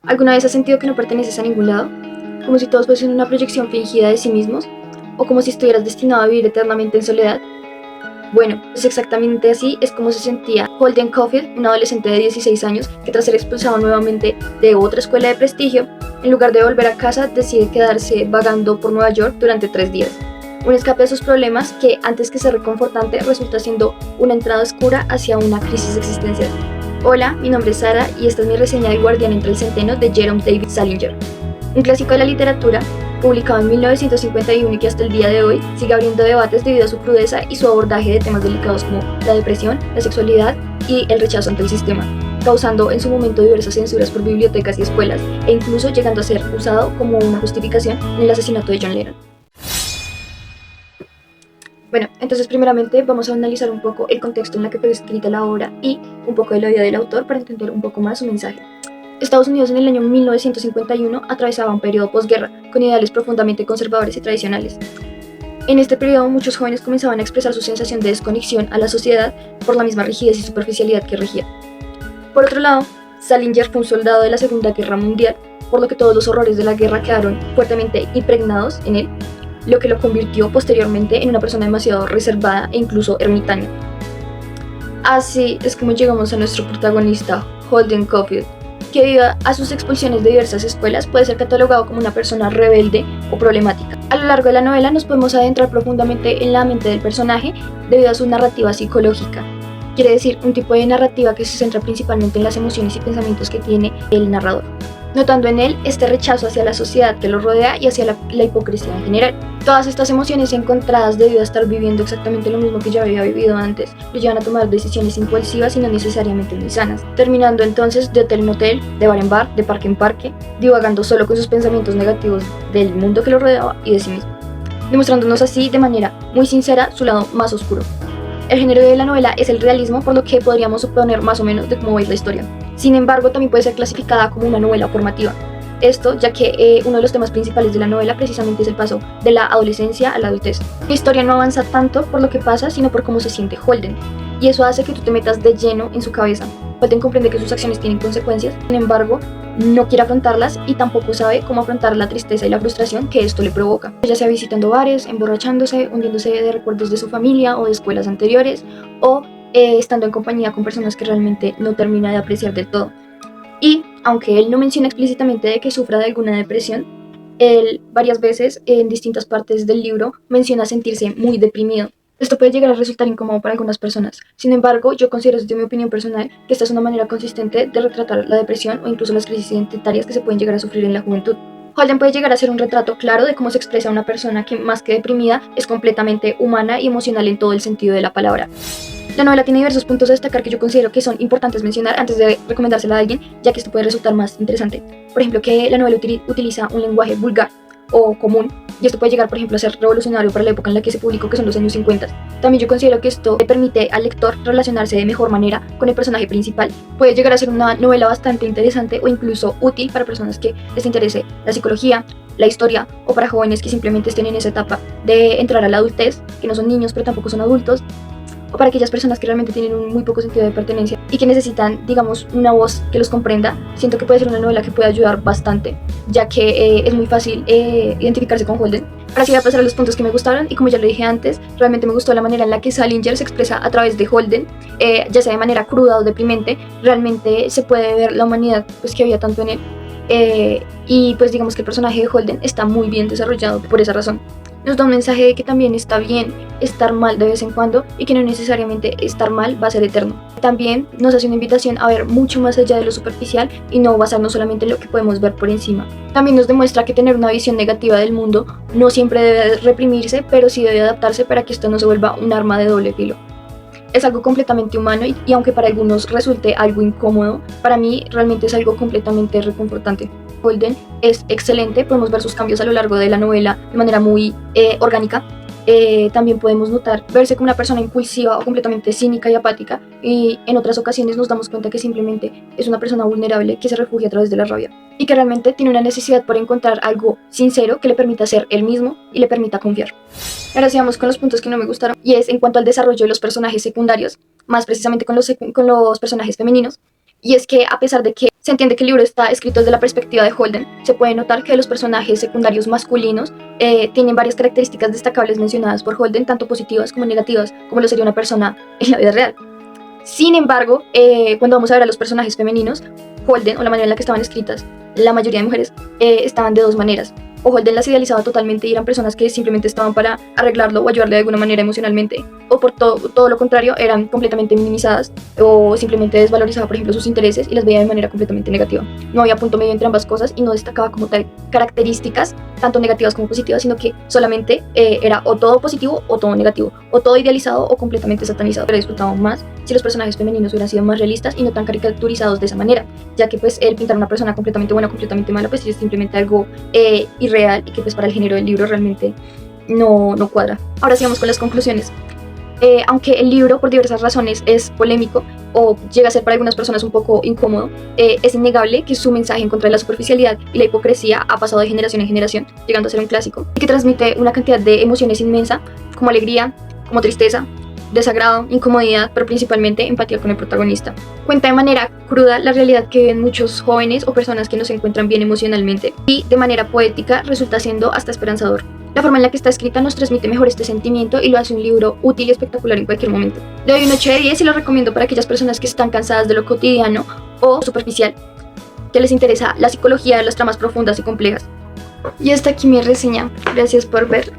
¿Alguna vez has sentido que no perteneces a ningún lado? ¿Como si todos fuesen una proyección fingida de sí mismos? ¿O como si estuvieras destinado a vivir eternamente en soledad? Bueno, pues exactamente así es como se sentía Holden Caulfield, un adolescente de 16 años que tras ser expulsado nuevamente de otra escuela de prestigio, en lugar de volver a casa decide quedarse vagando por Nueva York durante 3 días. Un escape a sus problemas que, antes que ser reconfortante, resulta siendo una entrada oscura hacia una crisis existencial. Hola, mi nombre es Sara y esta es mi reseña de Guardián entre el Centeno de Jerome David Salinger, un clásico de la literatura publicado en 1951 y que hasta el día de hoy sigue abriendo debates debido a su crudeza y su abordaje de temas delicados como la depresión, la sexualidad y el rechazo ante el sistema, causando en su momento diversas censuras por bibliotecas y escuelas e incluso llegando a ser usado como una justificación en el asesinato de John Lennon. Bueno, entonces primeramente vamos a analizar un poco el contexto en el que fue escrita la obra y un poco de la vida del autor para entender un poco más su mensaje. Estados Unidos en el año 1951 atravesaba un periodo posguerra con ideales profundamente conservadores y tradicionales. En este periodo muchos jóvenes comenzaban a expresar su sensación de desconexión a la sociedad por la misma rigidez y superficialidad que regía. Por otro lado, Salinger fue un soldado de la Segunda Guerra Mundial, por lo que todos los horrores de la guerra quedaron fuertemente impregnados en él, lo que lo convirtió posteriormente en una persona demasiado reservada e incluso ermitaña. Así es como llegamos a nuestro protagonista, Holden Caulfield, que debido a sus expulsiones de diversas escuelas puede ser catalogado como una persona rebelde o problemática. A lo largo de la novela nos podemos adentrar profundamente en la mente del personaje debido a su narrativa psicológica. Quiere decir, un tipo de narrativa que se centra principalmente en las emociones y pensamientos que tiene el narrador, notando en él este rechazo hacia la sociedad que lo rodea y hacia la hipocresía en general. Todas estas emociones encontradas debido a estar viviendo exactamente lo mismo que ya había vivido antes, lo llevan a tomar decisiones impulsivas y no necesariamente muy sanas, terminando entonces de hotel en hotel, de bar en bar, de parque en parque, divagando solo con sus pensamientos negativos del mundo que lo rodeaba y de sí mismo, demostrándonos así de manera muy sincera su lado más oscuro. El género de la novela es el realismo, por lo que podríamos suponer más o menos de cómo va la historia. Sin embargo, también puede ser clasificada como una novela formativa. Esto ya que uno de los temas principales de la novela precisamente es el paso de la adolescencia a la adultez. La historia no avanza tanto por lo que pasa, sino por cómo se siente Holden, y eso hace que tú te metas de lleno en su cabeza. Holden comprende que sus acciones tienen consecuencias, sin embargo, no quiere afrontarlas y tampoco sabe cómo afrontar la tristeza y la frustración que esto le provoca. Ya sea visitando bares, emborrachándose, hundiéndose de recuerdos de su familia o de escuelas anteriores, o estando en compañía con personas que realmente no termina de apreciar del todo. Y aunque él no menciona explícitamente de que sufra de alguna depresión, él varias veces en distintas partes del libro menciona sentirse muy deprimido. Esto puede llegar a resultar incómodo para algunas personas. Sin embargo, yo considero desde mi opinión personal que esta es una manera consistente de retratar la depresión o incluso las crisis identitarias que se pueden llegar a sufrir en la juventud. Holden puede llegar a ser un retrato claro de cómo se expresa una persona que, más que deprimida, es completamente humana y emocional en todo el sentido de la palabra. La novela tiene diversos puntos a destacar que yo considero que son importantes mencionar antes de recomendársela a alguien, ya que esto puede resultar más interesante. Por ejemplo, que la novela utiliza un lenguaje vulgar o común, y esto puede llegar, por ejemplo, a ser revolucionario para la época en la que se publicó, que son los años 50. También yo considero que esto le permite al lector relacionarse de mejor manera con el personaje principal. Puede llegar a ser una novela bastante interesante o incluso útil para personas que les interese la psicología, la historia, o para jóvenes que simplemente estén en esa etapa de entrar a la adultez, que no son niños pero tampoco son adultos, o para aquellas personas que realmente tienen un muy poco sentido de pertenencia y que necesitan, digamos, una voz que los comprenda. Siento que puede ser una novela que puede ayudar bastante, ya que es muy fácil identificarse con Holden. Ahora sí voy a pasar a los puntos que me gustaron, y como ya lo dije antes, realmente me gustó la manera en la que Salinger se expresa a través de Holden, ya sea de manera cruda o deprimente. Realmente se puede ver la humanidad pues, que había tanto en él, y pues digamos que el personaje de Holden está muy bien desarrollado por esa razón. Nos da un mensaje de que también está bien estar mal de vez en cuando y que no necesariamente estar mal va a ser eterno. También nos hace una invitación a ver mucho más allá de lo superficial y no basarnos solamente en lo que podemos ver por encima. También nos demuestra que tener una visión negativa del mundo no siempre debe reprimirse, pero sí debe adaptarse para que esto no se vuelva un arma de doble filo. Es algo completamente humano y aunque para algunos resulte algo incómodo, para mí realmente es algo completamente reconfortante. Holden es excelente, podemos ver sus cambios a lo largo de la novela de manera muy orgánica. También podemos notar verse como una persona impulsiva o completamente cínica y apática, y en otras ocasiones nos damos cuenta que simplemente es una persona vulnerable que se refugia a través de la rabia y que realmente tiene una necesidad por encontrar algo sincero que le permita ser él mismo y le permita confiar. Ahora sí vamos con los puntos que no me gustaron, y es en cuanto al desarrollo de los personajes secundarios, más precisamente con los personajes femeninos. Y es que a pesar de que se entiende que el libro está escrito desde la perspectiva de Holden, se puede notar que los personajes secundarios masculinos tienen varias características destacables mencionadas por Holden, tanto positivas como negativas, como lo sería una persona en la vida real. Sin embargo, cuando vamos a ver a los personajes femeninos, Holden, o la manera en la que estaban escritas, la mayoría de mujeres estaban de dos maneras. O Holden las idealizaba totalmente y eran personas que simplemente estaban para arreglarlo o ayudarle de alguna manera emocionalmente, o por todo lo contrario, eran completamente minimizadas o simplemente desvalorizaba, por ejemplo, sus intereses y las veía de manera completamente negativa. No había punto medio entre ambas cosas y no destacaba como tal características tanto negativas como positivas, sino que solamente era o todo positivo o todo negativo, o todo idealizado o completamente satanizado. Pero disfrutaba más si los personajes femeninos hubieran sido más realistas y no tan caricaturizados de esa manera, ya que pues el pintar a una persona completamente buena o completamente mala pues es simplemente algo irreal y que pues para el género del libro realmente no cuadra. Ahora sigamos con las conclusiones. Aunque el libro por diversas razones es polémico o llega a ser para algunas personas un poco incómodo, es innegable que su mensaje en contra de la superficialidad y la hipocresía ha pasado de generación en generación, llegando a ser un clásico, y que transmite una cantidad de emociones inmensa, como alegría, como tristeza, desagrado, incomodidad, pero principalmente empatía con el protagonista. Cuenta de manera cruda la realidad que viven muchos jóvenes o personas que no se encuentran bien emocionalmente, y de manera poética resulta siendo hasta esperanzador. La forma en la que está escrita nos transmite mejor este sentimiento y lo hace un libro útil y espectacular en cualquier momento. Le doy un 8 de 10 y lo recomiendo para aquellas personas que están cansadas de lo cotidiano o superficial, que les interesa la psicología de las tramas profundas y complejas. Y hasta aquí mi reseña. Gracias por ver.